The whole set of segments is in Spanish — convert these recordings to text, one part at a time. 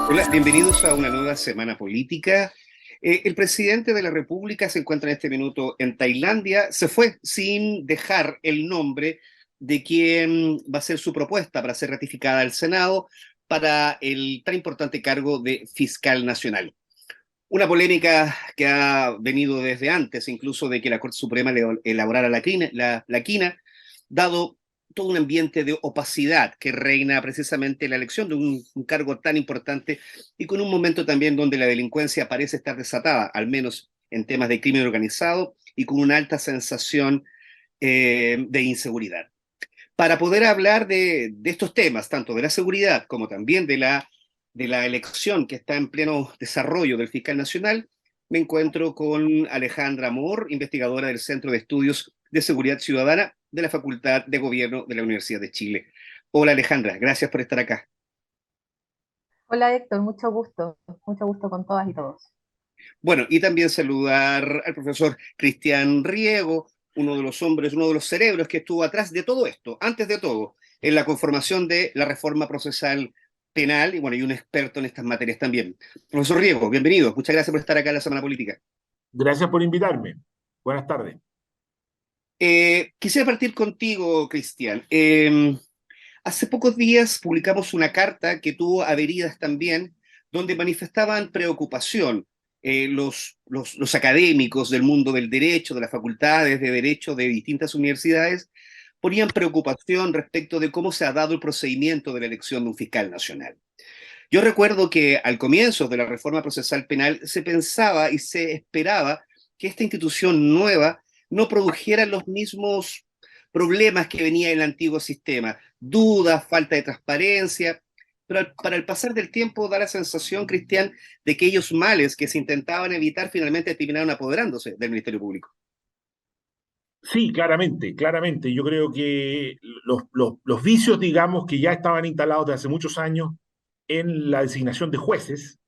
Hola, bienvenidos a una nueva semana política. El presidente de la República se encuentra en este minuto en Tailandia. Se fue sin dejar el nombre de quién va a ser su propuesta para ser ratificada al Senado para el tan importante cargo de fiscal nacional. Una polémica que ha venido desde antes, incluso de que la Corte Suprema elaborara la quina, dado todo un ambiente de opacidad que reina precisamente en la elección de un cargo tan importante y con un momento también donde la delincuencia parece estar desatada, al menos en temas de crimen organizado y con una alta sensación de inseguridad. Para poder hablar de estos temas, tanto de la seguridad como también de la elección que está en pleno desarrollo del fiscal nacional, me encuentro con Alejandra Amor, investigadora del Centro de Estudios de Seguridad Ciudadana de la Facultad de Gobierno de la Universidad de Chile. Hola Alejandra, gracias por estar acá. Hola Héctor, mucho gusto con todas y todos. Bueno, y también saludar al profesor Cristian Riego, uno de los hombres, uno de los cerebros que estuvo atrás de todo esto, antes de todo, en la conformación de la reforma procesal penal, y bueno, y un experto en estas materias también. Profesor Riego, bienvenido. Muchas gracias por estar acá en la Semana Política. Gracias por invitarme. Buenas tardes. Quisiera partir contigo, Cristian. Hace pocos días publicamos una carta que tuvo adheridas también, donde manifestaban preocupación los académicos del mundo del derecho, de las facultades de derecho de distintas universidades, ponían preocupación respecto de cómo se ha dado el procedimiento de la elección de un fiscal nacional. Yo recuerdo que al comienzo de la reforma procesal penal se pensaba y se esperaba que esta institución nueva no produjera los mismos problemas que venía en el antiguo sistema, dudas, falta de transparencia, pero para el pasar del tiempo da la sensación, Cristian, de que aquellos males que se intentaban evitar finalmente terminaron apoderándose del Ministerio Público. Sí, claramente, claramente. Yo creo que los vicios, digamos, que ya estaban instalados desde hace muchos años en la designación de jueces,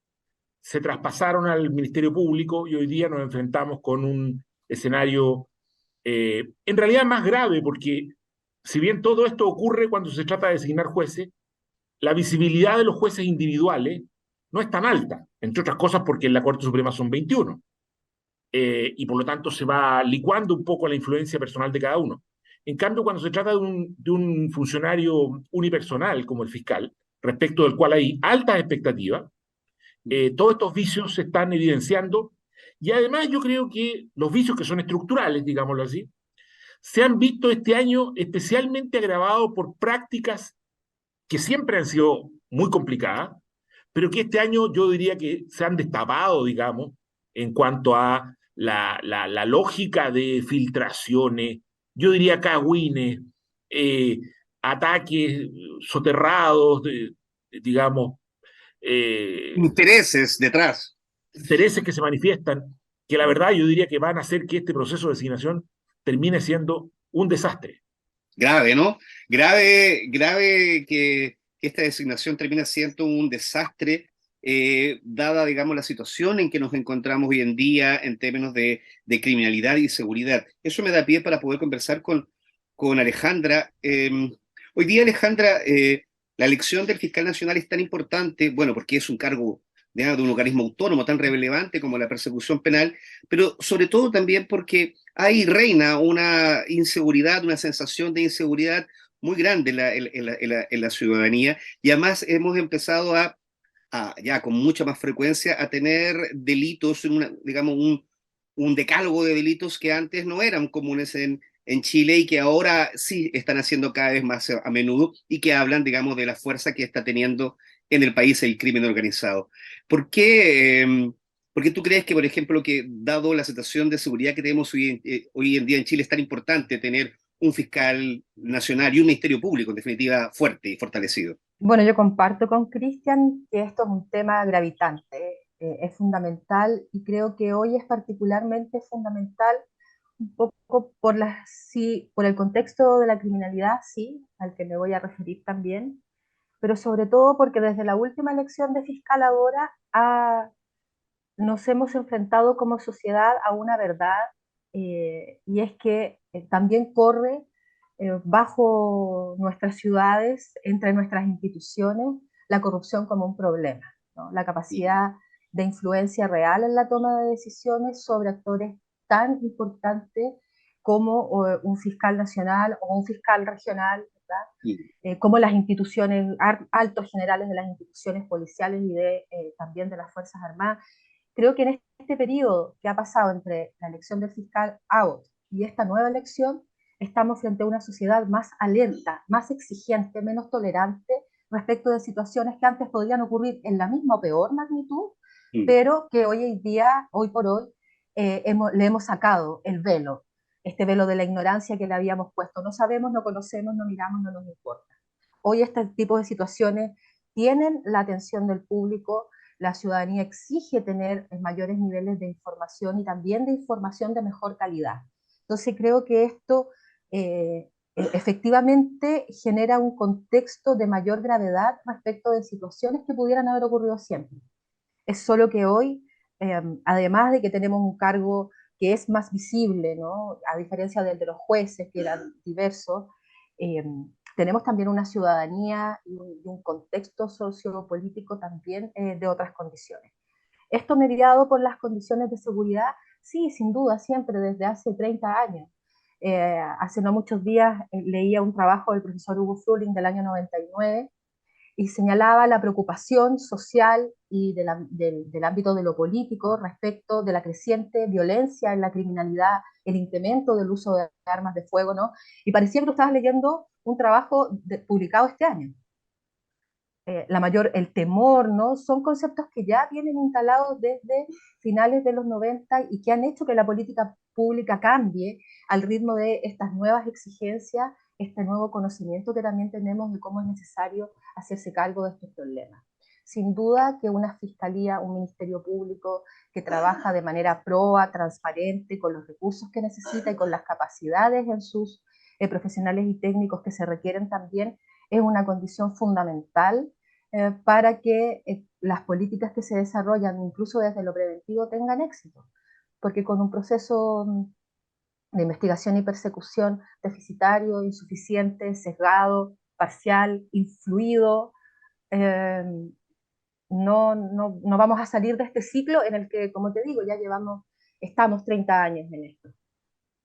se traspasaron al Ministerio Público y hoy día nos enfrentamos con un escenario en realidad más grave, porque si bien todo esto ocurre cuando se trata de designar jueces, la visibilidad de los jueces individuales no es tan alta, entre otras cosas porque en la Corte Suprema son 21. Y por lo tanto se va licuando un poco la influencia personal de cada uno. En cambio, cuando se trata de un funcionario unipersonal como el fiscal, respecto del cual hay altas expectativas, todos estos vicios se están evidenciando y además yo creo que los vicios que son estructurales, digámoslo así, se han visto este año especialmente agravados por prácticas que siempre han sido muy complicadas, pero que este año yo diría que se han destapado, digamos, en cuanto a la lógica de filtraciones, yo diría cagüines, eh, ataques soterrados, digamos, eh, Intereses detrás. intereses que se manifiestan, que la verdad yo diría que van a hacer que este proceso de designación termine siendo un desastre. Grave, ¿no? Grave, grave que esta designación termina siendo un desastre, dada, digamos, la situación en que nos encontramos hoy en día en términos de criminalidad y seguridad. Eso me da pie para poder conversar con Alejandra. Hoy día, Alejandra, la elección del fiscal nacional es tan importante, bueno, porque es un cargo de un organismo autónomo tan relevante como la persecución penal, pero sobre todo también porque ahí reina una inseguridad, una sensación de inseguridad muy grande en la ciudadanía y además hemos empezado ya con mucha más frecuencia a tener delitos, digamos, un decálogo de delitos que antes no eran comunes en Chile y que ahora sí están haciendo cada vez más a menudo y que hablan, digamos, de la fuerza que está teniendo en el país el crimen organizado. ¿Por qué, por qué tú crees que, por ejemplo, que dado la situación de seguridad que tenemos hoy en día en Chile es tan importante tener un fiscal nacional y un ministerio público, en definitiva, fuerte y fortalecido? Bueno, yo comparto con Cristian que esto es un tema gravitante, es fundamental y creo que hoy es particularmente fundamental un poco sí, por el contexto de la criminalidad, sí, al que me voy a referir también, pero sobre todo porque desde la última elección de fiscal ahora nos hemos enfrentado como sociedad a una verdad, y es que también corre bajo nuestras ciudades, entre nuestras instituciones, la corrupción como un problema. ¿No? ¿no? La capacidad de influencia real en la toma de decisiones sobre actores tan importantes como un fiscal nacional o un fiscal regional, ¿verdad? Mm. Como las instituciones, altos generales de las instituciones policiales y también de las Fuerzas Armadas. Creo que en este periodo que ha pasado entre la elección del fiscal Abbott y esta nueva elección, estamos frente a una sociedad más alerta, más exigente, menos tolerante respecto de situaciones que antes podrían ocurrir en la misma o peor magnitud, Mm. pero que hoy en día, hoy por hoy, le hemos sacado el velo, este velo de la ignorancia que le habíamos puesto. No sabemos, no conocemos, no miramos, no nos importa. Hoy este tipo de situaciones tienen la atención del público, la ciudadanía exige tener mayores niveles de información y también de información de mejor calidad. Entonces creo que esto efectivamente genera un contexto de mayor gravedad respecto de situaciones que pudieran haber ocurrido siempre. Es solo que hoy, además de que tenemos un cargo que es más visible, ¿no? A diferencia del de los jueces, que eran diversos, eh, tenemos también una ciudadanía y un contexto sociopolítico también de otras condiciones. Esto mediado por las condiciones de seguridad, sí, sin duda, siempre desde hace 30 años. Hace no muchos días leía un trabajo del profesor Hugo Fruling del año 99 y señalaba la preocupación social y del ámbito de lo político respecto de la creciente violencia en la criminalidad, el incremento del uso de armas de fuego, ¿no? Y parecía que tú estabas leyendo un trabajo publicado este año. El temor, ¿no? Son conceptos que ya vienen instalados desde finales de los 90 y que han hecho que la política pública cambie al ritmo de estas nuevas exigencias, este nuevo conocimiento que también tenemos de cómo es necesario hacerse cargo de estos problemas. Sin duda que una fiscalía, un ministerio público que trabaja de manera proa, transparente, con los recursos que necesita y con las capacidades en sus profesionales y técnicos que se requieren también, es una condición fundamental para que las políticas que se desarrollan, incluso desde lo preventivo, tengan éxito. Porque con un proceso de investigación y persecución deficitario, insuficiente, sesgado, parcial, influido, eh, no vamos a salir de este ciclo en el que, como te digo, estamos 30 años en esto.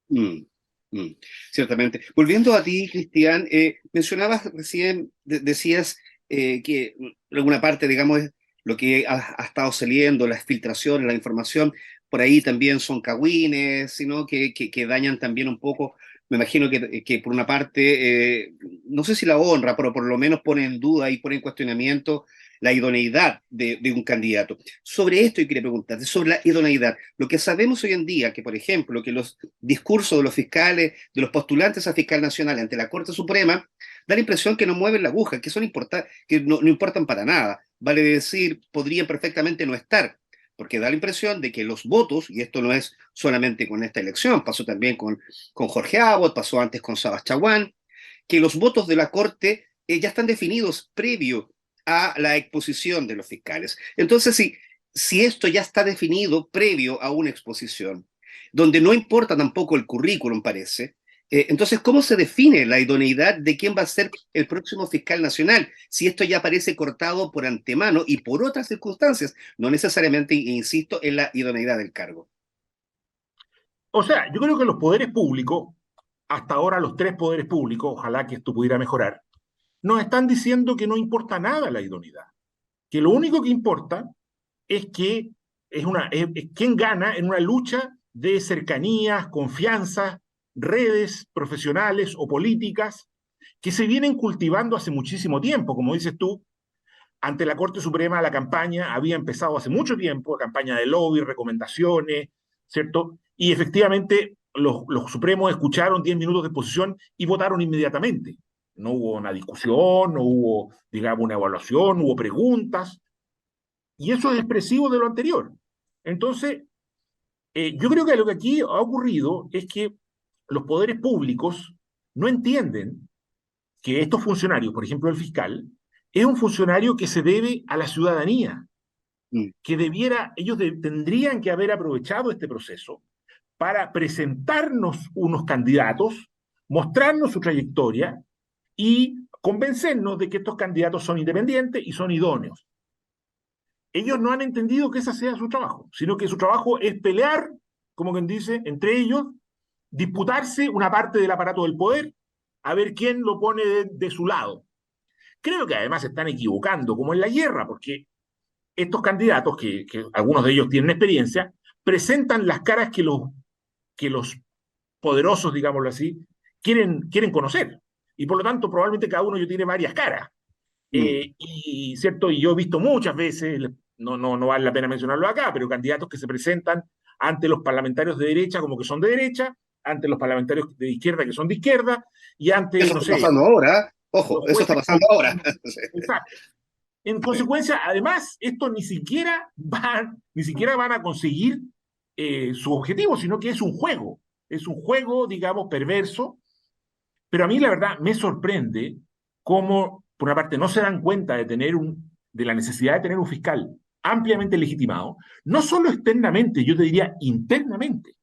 Mm. Mm. Ciertamente. Volviendo a ti, Cristian, mencionabas recién, decías que alguna parte, digamos, es lo que ha estado saliendo, las filtraciones, la información, por ahí también son cagüines, sino que dañan también un poco, me imagino que por una parte, no sé si la honra, pero por lo menos pone en duda y pone en cuestionamiento la idoneidad de un candidato. Sobre esto yo quería preguntarte, sobre la idoneidad. Lo que sabemos hoy en día, que por ejemplo, que los discursos de los fiscales, de los postulantes a fiscal nacional ante la Corte Suprema, da la impresión que no mueven la aguja, que no importan para nada. Vale decir, podrían perfectamente no estar, porque da la impresión de que los votos, y esto no es solamente con esta elección, pasó también con Jorge Abbott, pasó antes con Sabas Chaguán, que los votos de la Corte ya están definidos previo a la exposición de los fiscales. Entonces, si esto ya está definido previo a una exposición, donde no importa tampoco el currículum, parece, entonces, ¿cómo se define la idoneidad de quién va a ser el próximo fiscal nacional? Si esto ya parece cortado por antemano y por otras circunstancias, no necesariamente, insisto, en la idoneidad del cargo. O sea, yo creo que los poderes públicos, hasta ahora los tres poderes públicos, ojalá que esto pudiera mejorar, nos están diciendo que no importa nada la idoneidad, que lo único que importa es que es quién gana en una lucha de cercanías, confianza, redes profesionales o políticas que se vienen cultivando hace muchísimo tiempo. Como dices tú, ante la Corte Suprema la campaña había empezado hace mucho tiempo, campaña de lobby, recomendaciones, ¿cierto? Y efectivamente los Supremos escucharon 10 minutos de exposición y votaron inmediatamente. No hubo una discusión, no hubo, digamos, una evaluación, no hubo preguntas, y eso es expresivo de lo anterior. Entonces, yo creo que lo que aquí ha ocurrido es que los poderes públicos no entienden que estos funcionarios, por ejemplo el fiscal, es un funcionario que se debe a la ciudadanía, Mm. que tendrían que haber aprovechado este proceso para presentarnos unos candidatos, mostrarnos su trayectoria y convencernos de que estos candidatos son independientes y son idóneos. ellos no han entendido que ese sea su trabajo, sino que su trabajo es pelear, como quien dice, entre ellos, disputarse una parte del aparato del poder, a ver quién lo pone de su lado. Creo que además se están equivocando, como en la guerra, porque estos candidatos, que algunos de ellos tienen experiencia, presentan las caras que los poderosos, digámoslo así, quieren conocer. Y por lo tanto, probablemente cada uno de ellos tiene varias caras. Mm. ¿Cierto? Y yo he visto muchas veces, no vale la pena mencionarlo acá, pero candidatos que se presentan ante los parlamentarios de derecha como que son de derecha, ante los parlamentarios de izquierda que son de izquierda, y ante, Eso no está sé, pasando ahora, ¿eh? Ojo, los eso está jueces pasando ahora. exacto. En Sí. consecuencia, además, estos ni siquiera van a conseguir su objetivo, sino que es un juego, digamos, perverso, pero a mí la verdad me sorprende cómo, por una parte, no se dan cuenta de la necesidad de tener un fiscal ampliamente legitimado, no solo externamente, yo te diría internamente.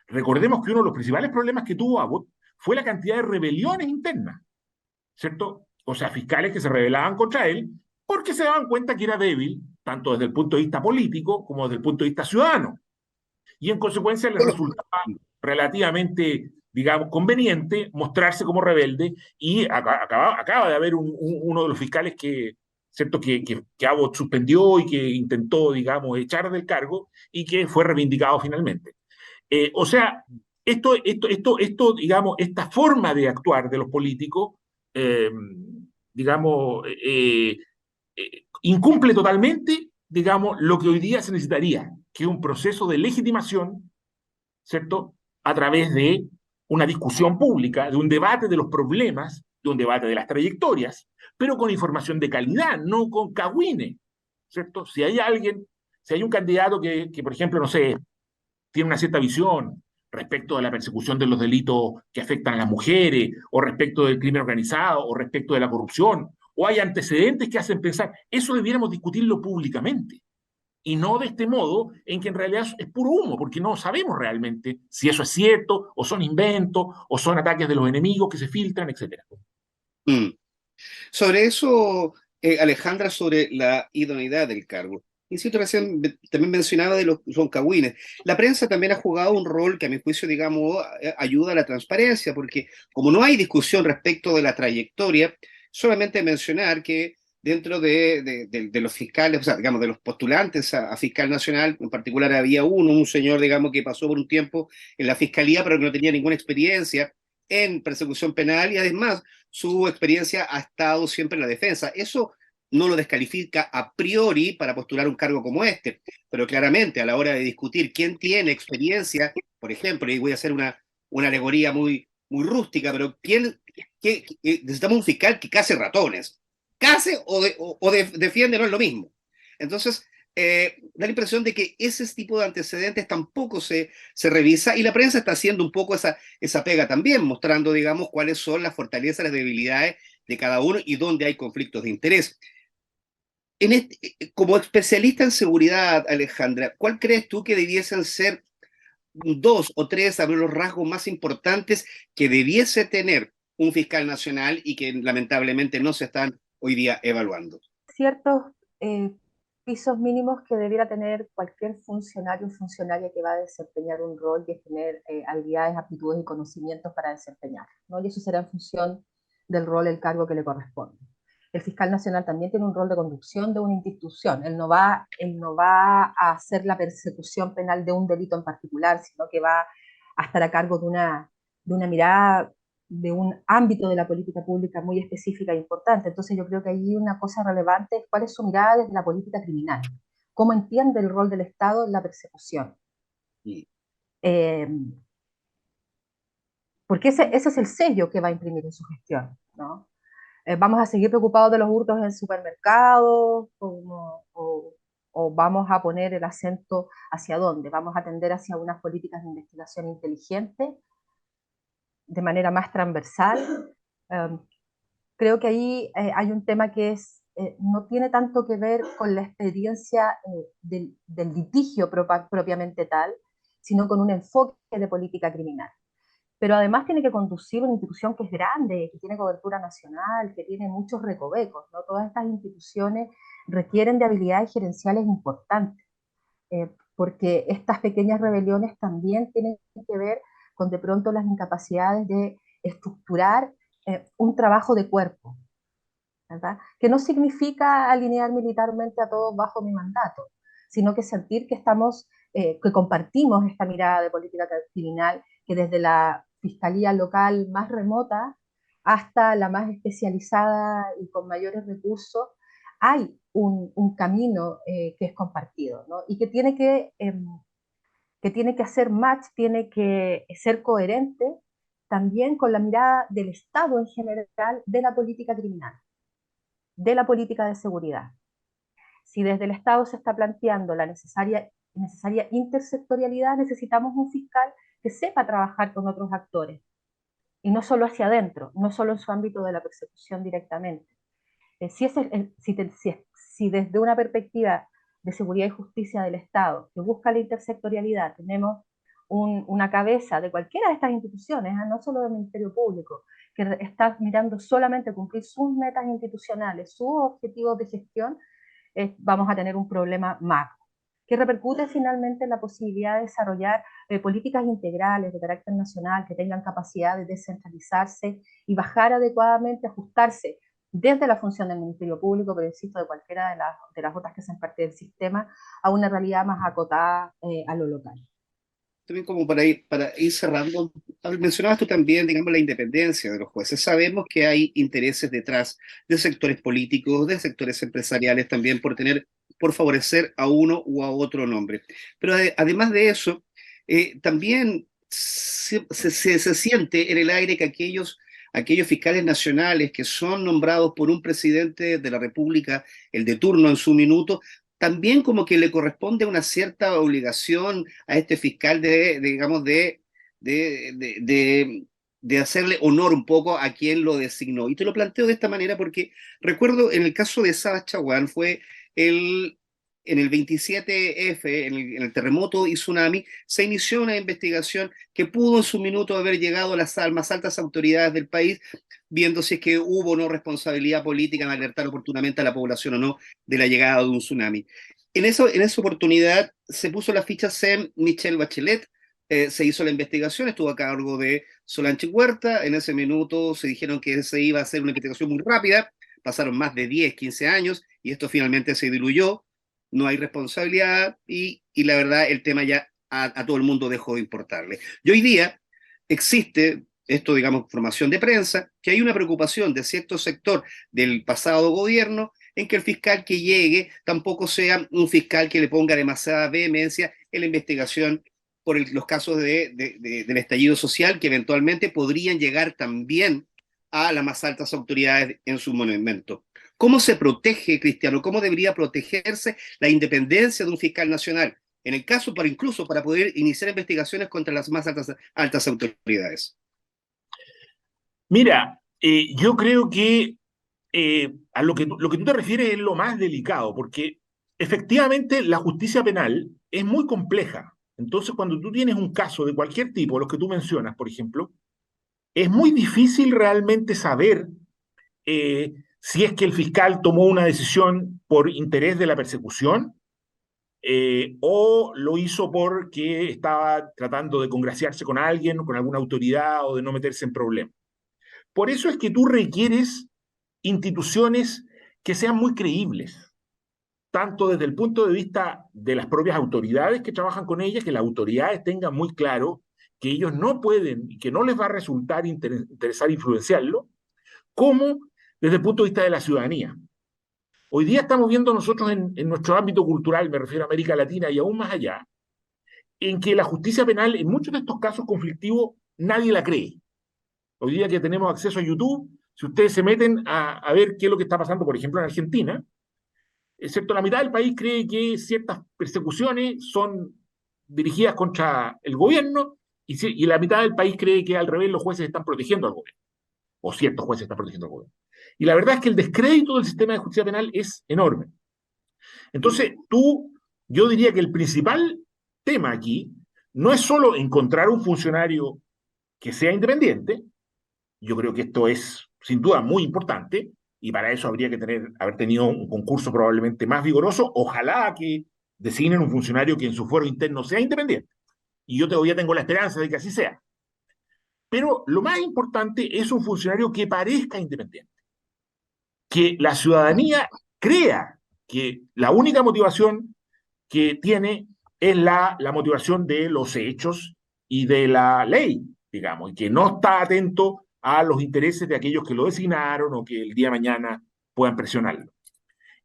Recordemos que uno de los principales problemas que tuvo Abbott fue la cantidad de rebeliones internas, ¿cierto? O sea, fiscales que se rebelaban contra él porque se daban cuenta que era débil, tanto desde el punto de vista político como desde el punto de vista ciudadano. Y en consecuencia les resultaba relativamente, digamos, conveniente mostrarse como rebelde y acaba de haber uno de los fiscales ¿cierto? Que Abbott suspendió y que intentó, digamos, echar del cargo y que fue reivindicado finalmente. O sea, digamos, esta forma de actuar de los políticos, eh, digamos, incumple totalmente, digamos, lo que hoy día se necesitaría, que es un proceso de legitimación, ¿cierto? A través de una discusión pública, de un debate de los problemas, de un debate de las trayectorias, pero con información de calidad, no con cagüines, ¿cierto? Si hay un candidato por ejemplo, no sé, tiene una cierta visión respecto de la persecución de los delitos que afectan a las mujeres, o respecto del crimen organizado, o respecto de la corrupción, o hay antecedentes que hacen pensar, eso debiéramos discutirlo públicamente, y no de este modo en que en realidad es puro humo, porque no sabemos realmente si eso es cierto, o son inventos, o son ataques de los enemigos que se filtran, etc. Mm. Sobre eso, Alejandra, sobre la idoneidad del cargo. Insisto, recién también mencionaba de los roncagüines. La prensa también ha jugado un rol que a mi juicio, digamos, ayuda a la transparencia, porque como no hay discusión respecto de la trayectoria, solamente mencionar que dentro de los fiscales, o sea, digamos, de los postulantes a fiscal nacional, en particular había un señor, digamos, que pasó por un tiempo en la fiscalía, pero que no tenía ninguna experiencia en persecución penal y además su experiencia ha estado siempre en la defensa. Eso no lo descalifica a priori para postular un cargo como este, pero claramente a la hora de discutir quién tiene experiencia, por ejemplo, y voy a hacer una alegoría muy rústica, pero necesitamos un fiscal que case ratones. Case defiende no es lo mismo. Entonces, da la impresión de que ese tipo de antecedentes tampoco se revisa y la prensa está haciendo un poco esa pega también, mostrando, digamos, cuáles son las fortalezas, las debilidades de cada uno y dónde hay conflictos de interés. Como especialista en seguridad, Alejandra, ¿cuál crees tú que debiesen ser dos o tres de los rasgos más importantes que debiese tener un fiscal nacional y que lamentablemente no se están hoy día evaluando? Ciertos eh, pisos mínimos que debiera tener cualquier funcionario o funcionaria que va a desempeñar un rol y es tener habilidades, aptitudes y conocimientos para desempeñar, ¿no? Y eso será en función del rol, el cargo que le corresponde. El fiscal nacional también tiene un rol de conducción de una institución. Él no va a hacer la persecución penal de un delito en particular, sino que va a estar a cargo de una mirada de un ámbito de la política pública muy específica e importante. Entonces yo creo que ahí una cosa relevante es cuál es su mirada desde la política criminal, cómo entiende el rol del Estado en la persecución. Mm. Eh, Porque ese es el sello que va a imprimir en su gestión, ¿no? ¿Vamos a seguir preocupados de los hurtos en supermercados? ¿O vamos a poner el acento hacia dónde? ¿Vamos a tender hacia unas políticas de investigación inteligente, de manera más transversal? Um, Creo que ahí hay un tema que no tiene tanto que ver con la experiencia del litigio propiamente tal, sino con un enfoque de política criminal. Pero además tiene que conducir una institución que es grande, que tiene cobertura nacional, que tiene muchos recovecos, ¿no? Todas estas instituciones requieren de habilidades gerenciales importantes, porque estas pequeñas rebeliones también tienen que ver con de pronto las incapacidades de estructurar un trabajo de cuerpo, ¿verdad? Que no significa alinear militarmente a todos bajo mi mandato, sino que sentir que que compartimos esta mirada de política criminal, que desde la fiscalía local más remota hasta la más especializada y con mayores recursos, hay un camino que es compartido, ¿no? Y que tiene que hacer match, tiene que ser coherente también con la mirada del Estado en general de la política criminal, de la política de seguridad. Si desde el Estado se está planteando la necesaria intersectorialidad, necesitamos un fiscal que sepa trabajar con otros actores, y no solo hacia adentro, no solo en su ámbito de la persecución directamente. Si desde una perspectiva de seguridad y justicia del Estado, que busca la intersectorialidad, tenemos una cabeza de cualquiera de estas instituciones, no solo del Ministerio Público, que está mirando solamente cumplir sus metas institucionales, sus objetivos de gestión, vamos a tener un problema macro, que repercute finalmente en la posibilidad de desarrollar políticas integrales de carácter nacional que tengan capacidad de descentralizarse y bajar adecuadamente, ajustarse desde la función del Ministerio Público, pero insisto, de cualquiera de las otras que sean parte del sistema, a una realidad más acotada a lo local. También como para ir cerrando, mencionabas tú también, digamos, la independencia de los jueces. Sabemos que hay intereses detrás de sectores políticos, de sectores empresariales también por favorecer a uno u a otro nombre. Pero además de eso, también se siente en el aire que aquellos fiscales nacionales que son nombrados por un presidente de la República, el de turno en su minuto, también como que le corresponde una cierta obligación a este fiscal digamos, de hacerle honor un poco a quien lo designó. Y te lo planteo de esta manera porque recuerdo en el caso de Sabas Chaguán, fue en el 27F, en el terremoto y tsunami, se inició una investigación que pudo en su minuto haber llegado a las más altas autoridades del país, viendo si es que hubo o no responsabilidad política en alertar oportunamente a la población o no de la llegada de un tsunami. En esa oportunidad se puso la ficha SEM Michelle Bachelet, se hizo la investigación, estuvo a cargo de Solange Huerta, en ese minuto se dijeron que se iba a hacer una investigación muy rápida, pasaron más de 10, 15 años y esto finalmente se diluyó, no hay responsabilidad y la verdad el tema ya a todo el mundo dejó de importarle. Y hoy día existe esto, digamos, formación de prensa, que hay una preocupación de cierto sector del pasado gobierno en que el fiscal que llegue tampoco sea un fiscal que le ponga demasiada vehemencia en la investigación por los casos del estallido social que eventualmente podrían llegar también a las más altas autoridades en su momento. ¿Cómo se protege, Cristiano? ¿Cómo debería protegerse la independencia de un fiscal nacional? En el caso, incluso para poder iniciar investigaciones contra las más altas autoridades. Mira, yo creo que a lo que tú te refieres es lo más delicado, porque efectivamente la justicia penal es muy compleja. Entonces, cuando tú tienes un caso de cualquier tipo, los que tú mencionas, por ejemplo, es muy difícil realmente saber si es que el fiscal tomó una decisión por interés de la persecución o lo hizo porque estaba tratando de congraciarse con alguien, con alguna autoridad o de no meterse en problemas. Por eso es que tú requieres instituciones que sean muy creíbles, tanto desde el punto de vista de las propias autoridades que trabajan con ellas, que las autoridades tengan muy claro que ellos no pueden y que no les va a resultar interesar influenciarlo, como desde el punto de vista de la ciudadanía. Hoy día estamos viendo nosotros en nuestro ámbito cultural, me refiero a América Latina y aún más allá, en que la justicia penal en muchos de estos casos conflictivos nadie la cree. Hoy día que tenemos acceso a YouTube, si ustedes se meten a ver qué es lo que está pasando, por ejemplo, en Argentina, excepto la mitad del país cree que ciertas persecuciones son dirigidas contra el gobierno y la mitad del país cree que al revés los jueces están protegiendo al gobierno, o ciertos jueces están protegiendo al gobierno. Y la verdad es que el descrédito del sistema de justicia penal es enorme. Entonces, yo diría que el principal tema aquí no es solo encontrar un funcionario que sea independiente, yo creo que esto es sin duda muy importante, y para eso habría que haber tenido un concurso probablemente más vigoroso. Ojalá que designen un funcionario que en su fuero interno sea independiente. Y yo todavía tengo la esperanza de que así sea. Pero lo más importante es un funcionario que parezca independiente, que la ciudadanía crea que la única motivación que tiene es la motivación de los hechos y de la ley, digamos, y que no está atento a los intereses de aquellos que lo designaron o que el día de mañana puedan presionarlo.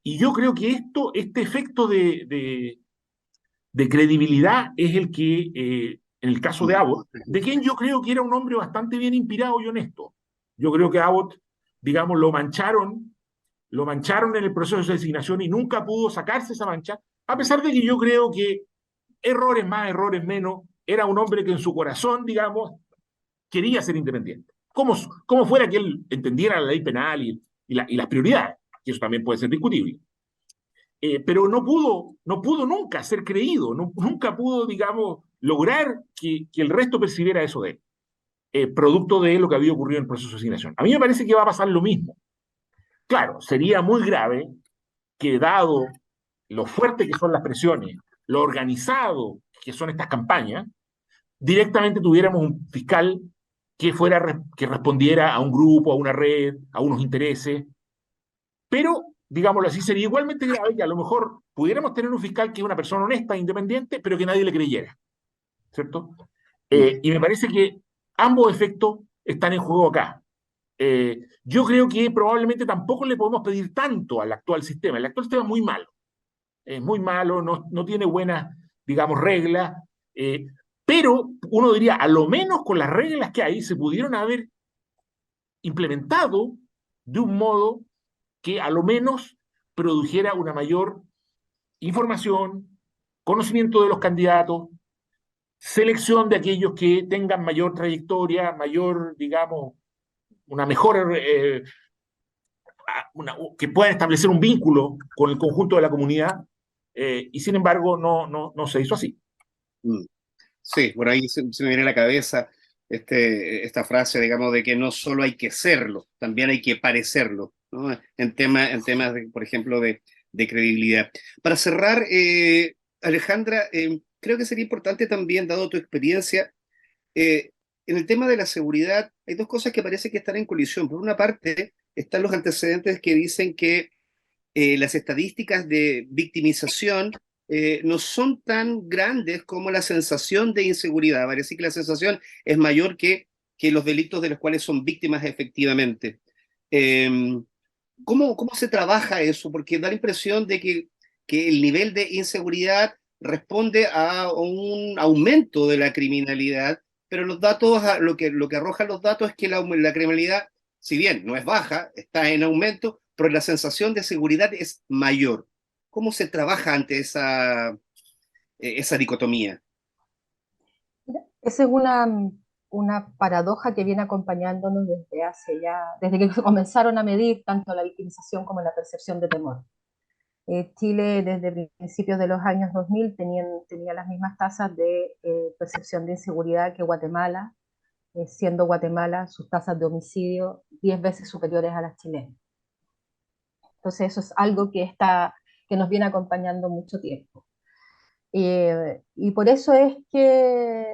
Y yo creo que este efecto de credibilidad es el que, en el caso de Abbott, de quien yo creo que era un hombre bastante bien inspirado y honesto. Yo creo que Abbott, digamos, lo mancharon en el proceso de designación y nunca pudo sacarse esa mancha, a pesar de que yo creo que errores más, errores menos, era un hombre que en su corazón, digamos, quería ser independiente. Como fuera que él entendiera la ley penal y las prioridades, que eso también puede ser discutible. Pero no pudo nunca ser creído, nunca pudo, digamos, lograr que el resto percibiera eso de él, producto de lo que había ocurrido en el proceso de asignación. A mí me parece que va a pasar lo mismo. Claro, sería muy grave que dado lo fuerte que son las presiones, lo organizado que son estas campañas, directamente tuviéramos un fiscal que respondiera a un grupo, a una red, a unos intereses, pero, digámoslo así, sería igualmente grave que a lo mejor pudiéramos tener un fiscal que es una persona honesta, independiente, pero que nadie le creyera, ¿cierto? Y me parece que ambos efectos están en juego acá. Yo creo que probablemente tampoco le podemos pedir tanto al actual sistema. El actual sistema es muy malo, no tiene buenas, digamos, reglas, eh, pero uno diría, a lo menos con las reglas que hay, se pudieron haber implementado de un modo que a lo menos produjera una mayor información, conocimiento de los candidatos, selección de aquellos que tengan mayor trayectoria, mayor, digamos, una mejor, que puedan establecer un vínculo con el conjunto de la comunidad, y sin embargo no se hizo así. Mm. Sí, por ahí se me viene a la cabeza esta frase, digamos, de que no solo hay que serlo, también hay que parecerlo, ¿no? En temas de, por ejemplo, de credibilidad. Para cerrar, Alejandra, creo que sería importante también, dado tu experiencia, eh, en el tema de la seguridad, hay dos cosas que parece que están en colisión. Por una parte, están los antecedentes que dicen que las estadísticas de victimización no son tan grandes como la sensación de inseguridad. Parece que la sensación es mayor que los delitos de los cuales son víctimas efectivamente. Eh, ¿Cómo se trabaja eso? Porque da la impresión de que el nivel de inseguridad responde a un aumento de la criminalidad, pero los datos, lo que arrojan los datos es que la criminalidad, si bien no es baja, está en aumento, pero la sensación de seguridad es mayor. ¿Cómo se trabaja ante esa dicotomía? Esa es una paradoja que viene acompañándonos desde que comenzaron a medir tanto la victimización como la percepción de temor. Chile desde principios de los años 2000 tenía las mismas tasas de percepción de inseguridad que Guatemala, siendo Guatemala sus tasas de homicidio 10 veces superiores a las chilenas. Entonces eso es algo que nos viene acompañando mucho tiempo. Y por eso es que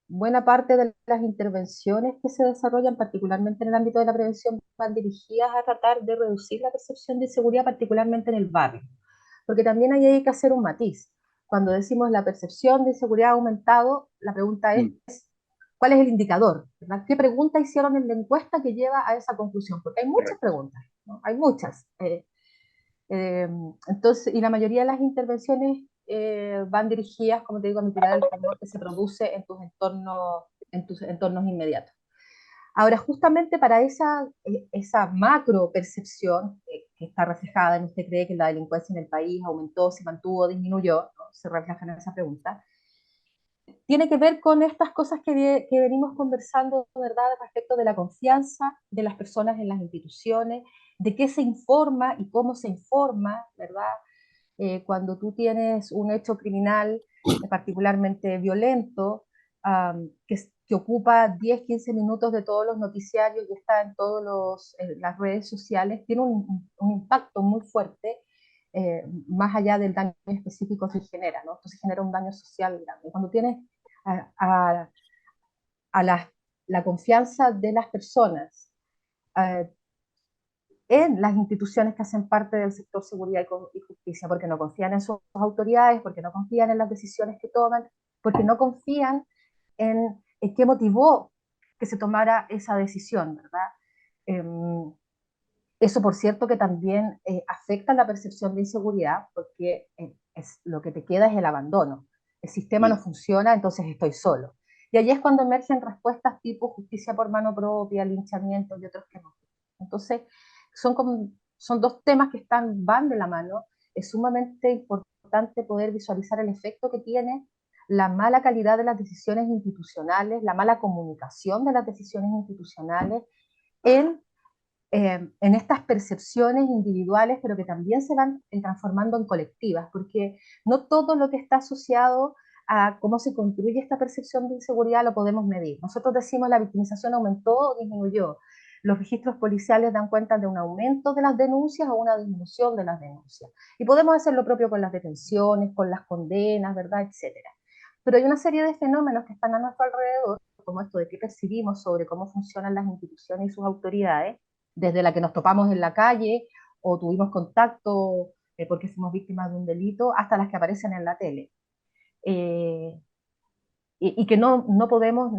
buena parte de las intervenciones que se desarrollan, particularmente en el ámbito de la prevención, van dirigidas a tratar de reducir la percepción de inseguridad, particularmente en el barrio. Porque también ahí hay que hacer un matiz. Cuando decimos la percepción de inseguridad ha aumentado, la pregunta es, Mm. ¿cuál es el indicador? ¿Verdad? ¿Qué pregunta hicieron en la encuesta que lleva a esa conclusión? Porque hay muchas Correcto. preguntas, ¿no? Hay muchas. Eh, entonces, y la mayoría de las intervenciones van dirigidas, como te digo, a mitigar el temor que se produce en tus entornos inmediatos. Ahora, justamente para esa macro percepción que está reflejada en usted cree que la delincuencia en el país aumentó, se mantuvo, disminuyó, ¿no? Se refleja en esa pregunta, tiene que ver con estas cosas que venimos conversando, ¿verdad?, respecto de la confianza de las personas en las instituciones, de qué se informa y cómo se informa, ¿verdad? Cuando tú tienes un hecho criminal particularmente violento, que ocupa 10, 15 minutos de todos los noticiarios y está en las redes sociales, tiene un impacto muy fuerte, más allá del daño específico que genera, ¿no? Entonces genera un daño social grande. Cuando tienes a, a, a la confianza de las personas en las instituciones que hacen parte del sector seguridad y justicia, porque no confían en sus autoridades, porque no confían en las decisiones que toman, porque no confían en qué motivó que se tomara esa decisión, ¿verdad? Eh, Eso, por cierto, que también afecta la percepción de inseguridad, porque lo que te queda es el abandono. El sistema no funciona, entonces estoy solo. Y allí es cuando emergen respuestas tipo justicia por mano propia, linchamiento y otros que no. Entonces, son dos temas que van de la mano. Es sumamente importante poder visualizar el efecto que tiene la mala calidad de las decisiones institucionales, la mala comunicación de las decisiones institucionales en en estas percepciones individuales, pero que también se van transformando en colectivas, porque no todo lo que está asociado a cómo se construye esta percepción de inseguridad lo podemos medir. Nosotros decimos la victimización aumentó o disminuyó. Los registros policiales dan cuenta de un aumento de las denuncias o una disminución de las denuncias. Y podemos hacer lo propio con las detenciones, con las condenas, ¿verdad? Etcétera. Pero hay una serie de fenómenos que están a nuestro alrededor, como esto de qué percibimos sobre cómo funcionan las instituciones y sus autoridades, desde la que nos topamos en la calle o tuvimos contacto porque fuimos víctimas de un delito, hasta las que aparecen en la tele. Eh, y que no podemos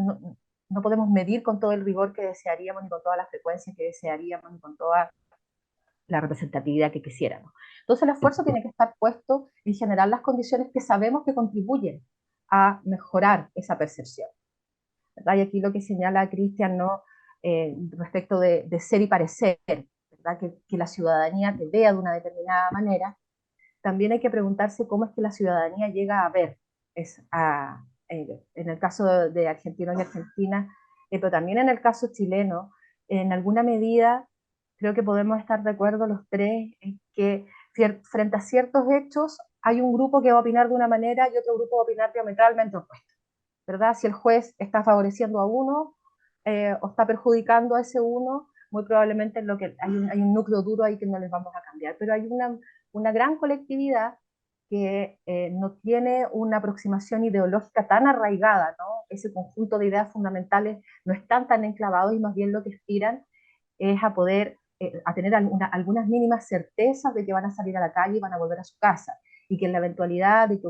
medir con todo el rigor que desearíamos, ni con toda la frecuencia que desearíamos, ni con toda la representatividad que quisiéramos. Entonces el esfuerzo tiene que estar puesto en generar las condiciones que sabemos que contribuyen a mejorar esa percepción, ¿verdad? Y aquí lo que señala Cristian, ¿no? Respecto de ser y parecer, ¿verdad? Que la ciudadanía te vea de una determinada manera, también hay que preguntarse cómo es que la ciudadanía llega a ver, en el caso de argentinos y argentinas, pero también en el caso chileno, en alguna medida creo que podemos estar de acuerdo los tres en que frente a ciertos hechos hay un grupo que va a opinar de una manera y otro grupo va a opinar diametralmente opuesta, ¿verdad? Si el juez está favoreciendo a uno o está perjudicando a ese uno, muy probablemente es lo que hay un núcleo duro ahí que no les vamos a cambiar. Pero hay una gran colectividad que no tiene una aproximación ideológica tan arraigada, ¿no? Ese conjunto de ideas fundamentales no están tan enclavados y más bien lo que aspiran es a poder, a tener algunas mínimas certezas de que van a salir a la calle y van a volver a su casa, y que en la eventualidad de que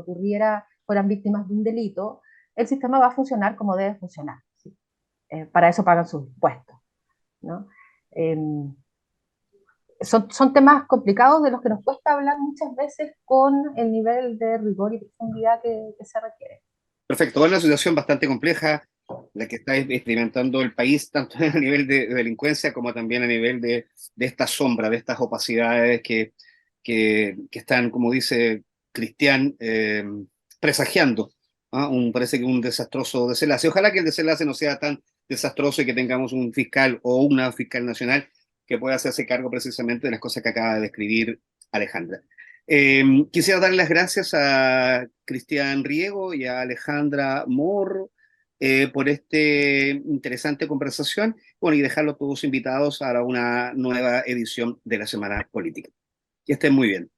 fueran víctimas de un delito, el sistema va a funcionar como debe funcionar. ¿Sí? Para eso pagan sus impuestos, ¿no? Eh, son temas complicados de los que nos cuesta hablar muchas veces con el nivel de rigor y profundidad que se requiere. Perfecto, es una situación bastante compleja la que está experimentando el país, tanto a nivel de delincuencia como también a nivel de esta sombra, de estas opacidades que están, como dice Cristian, presagiando, ¿ah? Parece que un desastroso desenlace. Ojalá que el desenlace no sea tan desastroso y que tengamos un fiscal o una fiscal nacional que pueda hacerse cargo precisamente de las cosas que acaba de describir Alejandra. Quisiera darle las gracias a Cristian Riego y a Alejandra Morro por esta interesante conversación, bueno, y dejarlos todos invitados a una nueva edición de la Semana Política. Que estén muy bien.